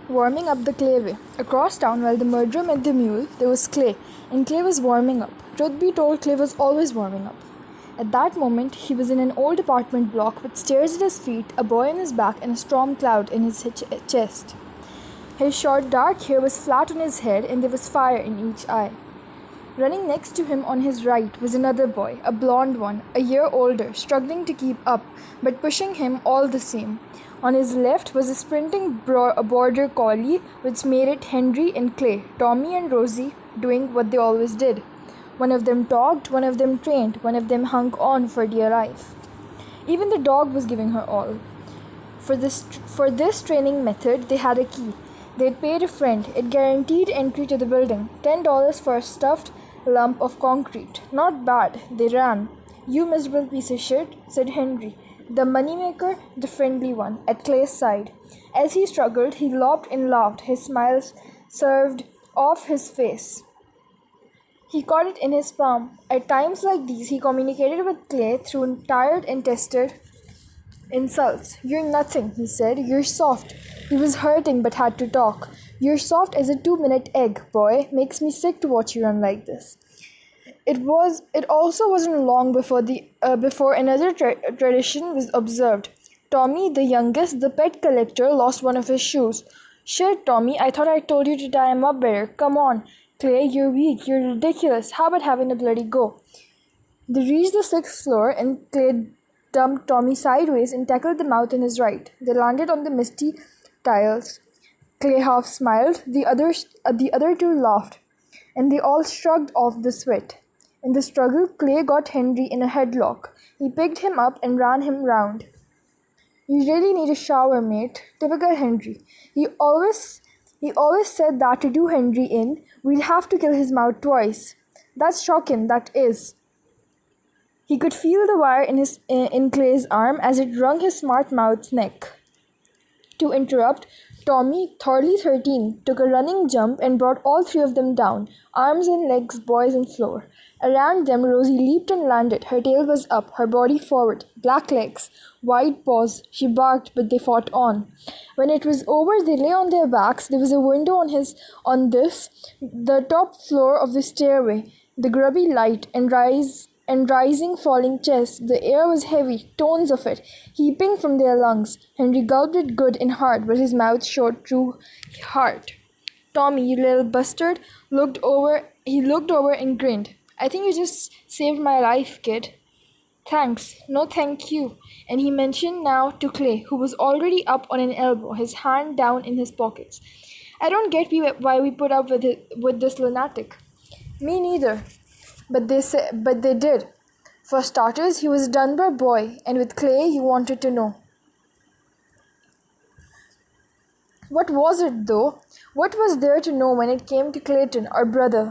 Warming up the Clayway. Across town, while the murderer met the mule, there was Clay, and Clay was warming up. Truth be told, Clay was always warming up. At that moment, he was in an old apartment block with stairs at his feet, a boy on his back, and a storm cloud in his chest. His short dark hair was flat on his head, and there was fire in each eye. Running next to him on his right was another boy, a blond one, a year older, struggling to keep up, but pushing him all the same. On his left was a sprinting border collie, which made it Henry and Clay, Tommy and Rosie, doing what they always did. One of them talked, one of them trained, one of them hung on for dear life. Even the dog was giving her all. For this training method, they had a key. They'd paid a friend. It guaranteed entry to the building. $10 for a stuffed lump of concrete. Not bad. They ran. "You miserable piece of shit," said Henry, the moneymaker, the friendly one, at Clay's side. As he struggled, he lopped and laughed, his smile served off his face. He caught it in his palm. At times like these, he communicated with Clay through tired and tested insults. "You're nothing," he said. "You're soft." He was hurting but had to talk. "You're soft as a 2-minute egg, boy. Makes me sick to watch you run like this." It also wasn't long before another tradition was observed. Tommy, the youngest, the pet collector, lost one of his shoes. "Shit, Tommy, I thought I told you to tie him up better. Come on, Clay, you're weak, you're ridiculous. How about having a bloody go?" They reached the 6th floor and Clay dumped Tommy sideways and tackled the mouth in his right. They landed on the misty tiles. Clay half smiled, the other two laughed, and they all shrugged off the sweat. In the struggle, Clay got Henry in a headlock. He picked him up and ran him round. "You really need a shower, mate." Typical Henry. He always said that to do Henry in, we'd have to kill his mouth twice. That's shocking, that is. He could feel the wire in Clay's arm as it wrung his smart mouth's neck. To interrupt, Tommy, thoroughly 13, took a running jump and brought all three of them down, arms and legs, boys and floor. Around them, Rosie leaped and landed. Her tail was up, her body forward, black legs, wide paws. She barked, but they fought on. When it was over, they lay on their backs. There was a window on the top floor of the stairway, the grubby light and rising falling chest. The air was heavy, tons of it, heaping from their lungs. Henry gulped it good and hard, but his mouth showed true heart. "Tommy, you little bastard," he looked over and grinned. "I think you just saved my life, kid." "Thanks." "No, thank you." And he mentioned now to Clay, who was already up on an elbow, his hand down in his pockets. "I don't get why we put up with this lunatic." "Me neither. But they did. For starters, he was a Dunbar boy, and with Clay, he wanted to know. What was it, though? What was there to know when it came to Clayton, or brother?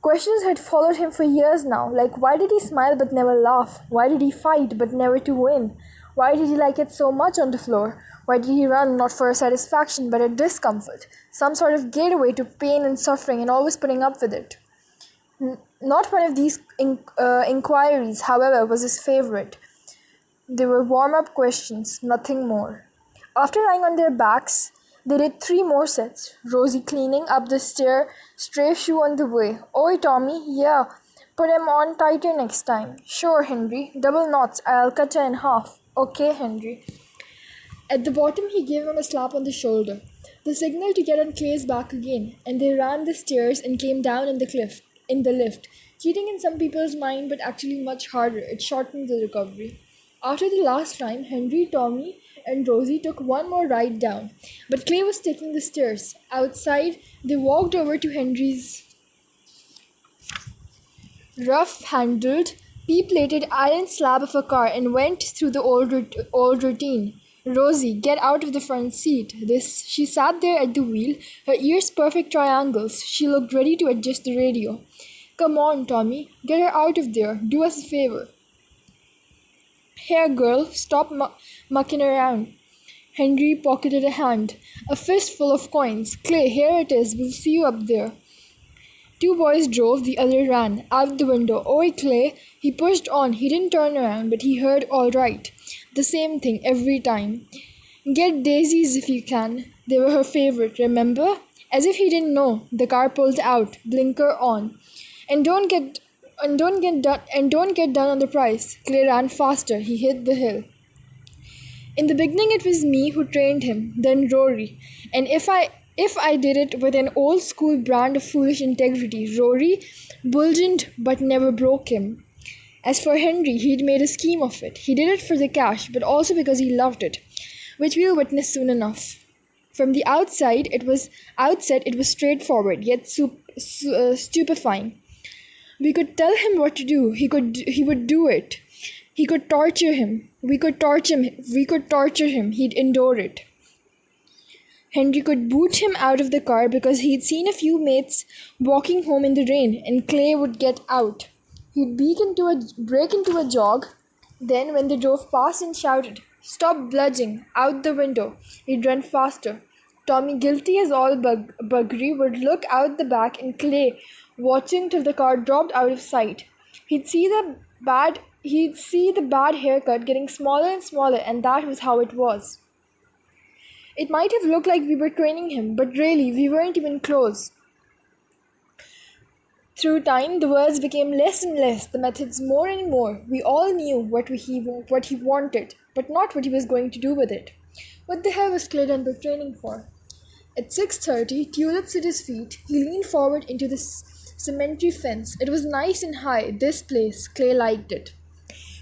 Questions had followed him for years now, like why did he smile but never laugh? Why did he fight but never to win? Why did he like it so much on the floor? Why did he run not for a satisfaction but a discomfort, some sort of gateway to pain and suffering, and always putting up with it? Not one of these inquiries, however, was his favorite. They were warm-up questions, nothing more. After lying on their backs, they did 3 more sets. Rosie cleaning up the stair, stray shoe on the way. "Oi, Tommy, yeah, put him on tighter next time." "Sure, Henry, double knots, I'll cut you in half." "Okay, Henry." At the bottom, he gave him a slap on the shoulder, the signal to get on Clay's back again, and they ran the stairs and came down in the lift. Cheating in some people's mind, but actually much harder. It shortened the recovery. After the last climb, Henry, Tommy, and Rosie took one more ride down, but Clay was taking the stairs. Outside, they walked over to Henry's rough-handled, pea-plated iron slab of a car and went through the old routine. "Rosie, get out of the front seat." She sat there at the wheel, her ears perfect triangles. She looked ready to adjust the radio. "Come on, Tommy, get her out of there. Do us a favor." "Here, girl, stop mucking around." Henry pocketed a hand. "A fistful of coins. Clay, here it is. We'll see you up there." 2 boys drove, the other ran. Out the window. "Oi, Clay." He pushed on. He didn't turn around, but he heard all right. The same thing every time. Get daisies if you can. They were her favorite, remember? As if he didn't know, the car pulled out, blinker on. And don't get done on the price. Clay ran faster. He hit the hill. In the beginning it was me who trained him, then Rory. And if I did it with an old school brand of foolish integrity, Rory bulged but never broke him. As for Henry, he'd made a scheme of it. He did it for the cash, but also because he loved it, which we'll witness soon enough. From the outset it was straightforward, yet stupefying. We could tell him what to do. He would do it. He could torture him. We could torture him. He'd endure it. Henry could boot him out of the car because he'd seen a few mates walking home in the rain, and Clay would get out. He'd break into a jog. Then, when they drove past and shouted, "Stop bludging!" out the window, he'd run faster. Tommy, guilty as all buggery, would look out the back, and Clay, watching till the car dropped out of sight. He'd see the bad haircut getting smaller and smaller, and that was how it was. It might have looked like we were training him, but really, we weren't even close. Through time, the words became less and less, the methods more and more. We all knew what he wanted, but not what he was going to do with it. What the hell was Clay Dunbar training for? At 6:30, tulips at his feet, he leaned forward into the cemetery fence. It was nice and high, this place. Clay liked it.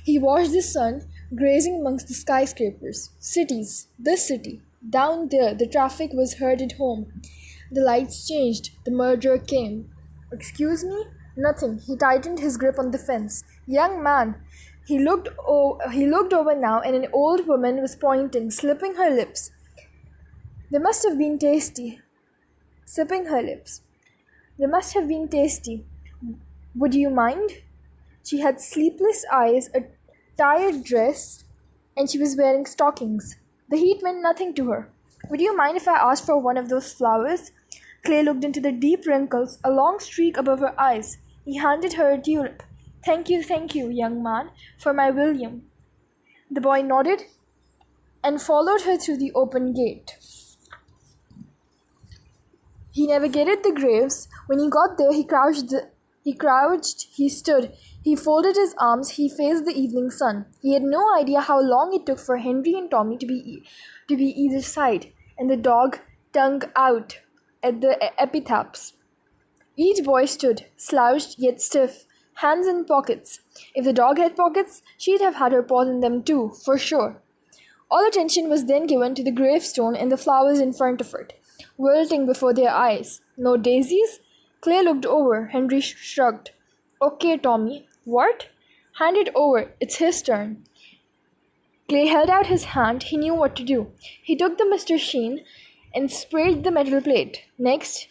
He watched the sun grazing amongst the skyscrapers. Cities. This city. Down there, the traffic was herded home. The lights changed. The murderer came. "Excuse me?" "Nothing." He tightened his grip on the fence. "Young man." He looked over now, and an old woman was pointing, slipping her lips. They must have been tasty. Sipping her lips. They must have been tasty. "Would you mind?" She had sleepless eyes, a tired dress, and she was wearing stockings. The heat meant nothing to her. "Would you mind if I asked for one of those flowers?" Clay looked into the deep wrinkles, a long streak above her eyes. He handed her a tulip. Thank you, young man, for my William." The boy nodded and followed her through the open gate. He navigated the graves. When he got there, he crouched, he stood, he folded his arms, he faced the evening sun. He had no idea how long it took for Henry and Tommy to be either side, and the dog tongue out at the epitaphs. Each boy stood, slouched yet stiff, hands in pockets. If the dog had pockets, she'd have had her paws in them too, for sure. All attention was then given to the gravestone and the flowers in front of it, wilting before their eyes. "No daisies?" Clay looked over. Henry shrugged. "Okay, Tommy." "What?" "Hand it over. It's his turn." Clay held out his hand. He knew what to do. He took the Mr. Sheen and sprayed the metal plate. Next,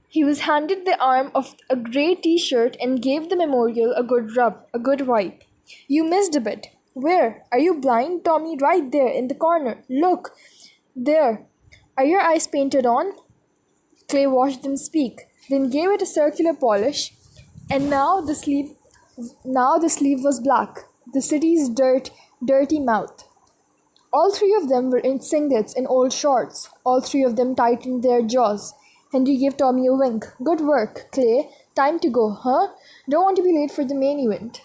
he was handed the arm of a grey t-shirt and gave the memorial a good rub, a good wipe. "You missed a bit." "Where? Are you blind?" "Tommy, right there, in the corner. Look. There. Are your eyes painted on?" Clay watched them speak, then gave it a circular polish, and now the sleeve was black. The city's dirty mouth. All three of them were in singlets and old shorts. All three of them tightened their jaws. Henry gave Tommy a wink. "Good work, Clay. Time to go, huh? Don't want to be late for the main event."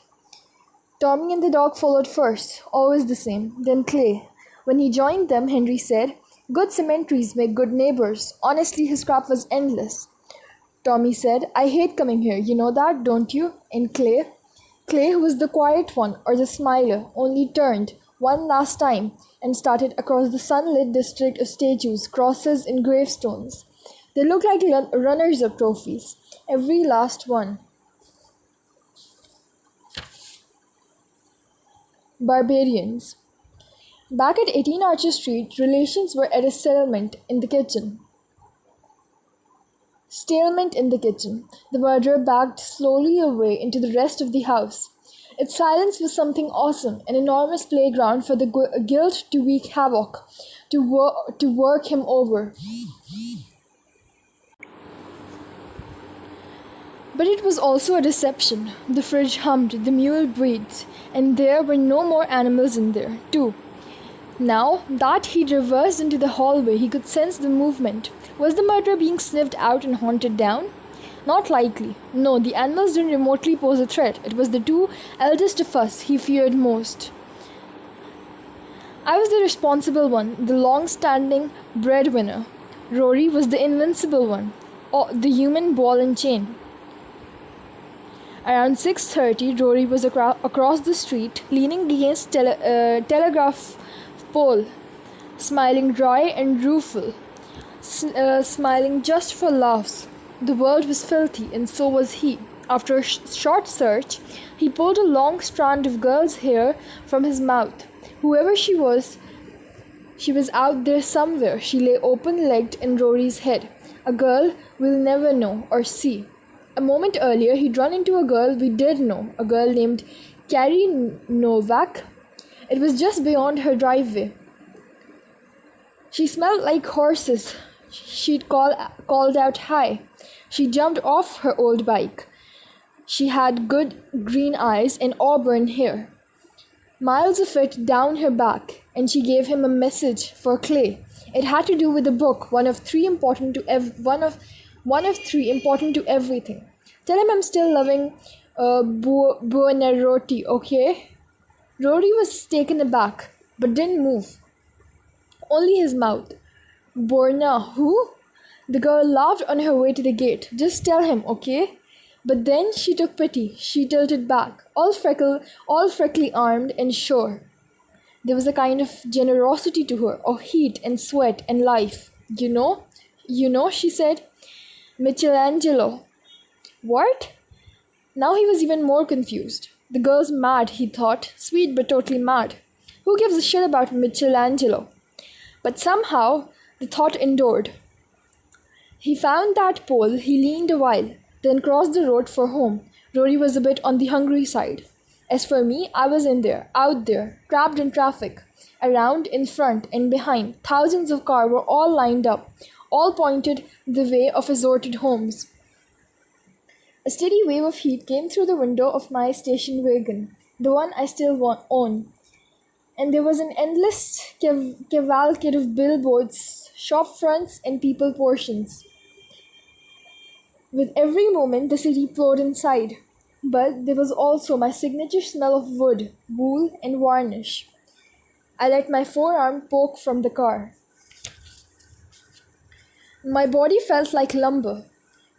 Tommy and the dog followed first, always the same, then Clay. When he joined them, Henry said, "Good cemeteries make good neighbors." Honestly, his crap was endless. Tommy said, "I hate coming here, you know that, don't you?" And Clay, who was the quiet one, or the smiler, only turned one last time and started across the sunlit district of statues, crosses, and gravestones. They looked like runners-up trophies, every last one. Barbarians. Back at 18 Archer Street, relations were at a stalemate in the kitchen. The murderer backed slowly away into the rest of the house. Its silence was something awesome, an enormous playground for the guilt to wreak havoc, to work him over. But it was also a deception. The fridge hummed, the mule breathed, and there were no more animals in there, too. Now that he'd reversed into the hallway, he could sense the movement. Was the murderer being sniffed out and hunted down? Not likely. No, the animals didn't remotely pose a threat. It was the two eldest of us he feared most. I was the responsible one, the long-standing breadwinner. Rory was the invincible one, or the human ball and chain. Around 6:30, Rory was across the street, leaning against telegraph pole, smiling dry and rueful, smiling just for laughs. The world was filthy, and so was he. After a short search, he pulled a long strand of girl's hair from his mouth. Whoever she was out there somewhere. She lay open-legged in Rory's head. A girl we'll never know or see. A moment earlier, he'd run into a girl we did know, a girl named Carrie Novak. It was just beyond her driveway. She smelled like horses. She'd called out hi. She jumped off her old bike. She had good green eyes and auburn hair, miles of it down her back, and she gave him a message for Clay. It had to do with a book, one of three important to everything. Tell him I'm still loving Buonarroti, okay? Rory was taken aback, but didn't move. Only his mouth. Borna, who? The girl laughed on her way to the gate. Just tell him, okay? But then she took pity. She tilted back, all freckly armed and sure. There was a kind of generosity to her, of heat and sweat and life. You know, she said. Michelangelo. What? Now he was even more confused. The girl's mad, he thought, sweet but totally mad. Who gives a shit about Michelangelo? But somehow the thought endured. He found that pole, he leaned a while, then crossed the road for home. Rory was a bit on the hungry side. As for me, I was in there, out there, trapped in traffic. Around, in front, and behind, thousands of cars were all lined up, all pointed the way of assorted homes. A steady wave of heat came through the window of my station wagon, the one I still own. And there was an endless cavalcade of billboards, shop fronts, and people portions. With every moment, the city poured inside. But there was also my signature smell of wood, wool, and varnish. I let my forearm poke from the car. My body felt like lumber.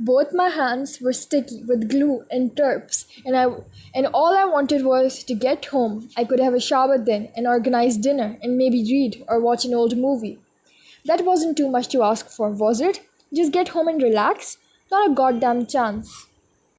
Both my hands were sticky with glue and terps, and all I wanted was to get home. I could have a shower then, and organize dinner, and maybe read or watch an old movie. That wasn't too much to ask for, was it? Just get home and relax? Not a goddamn chance.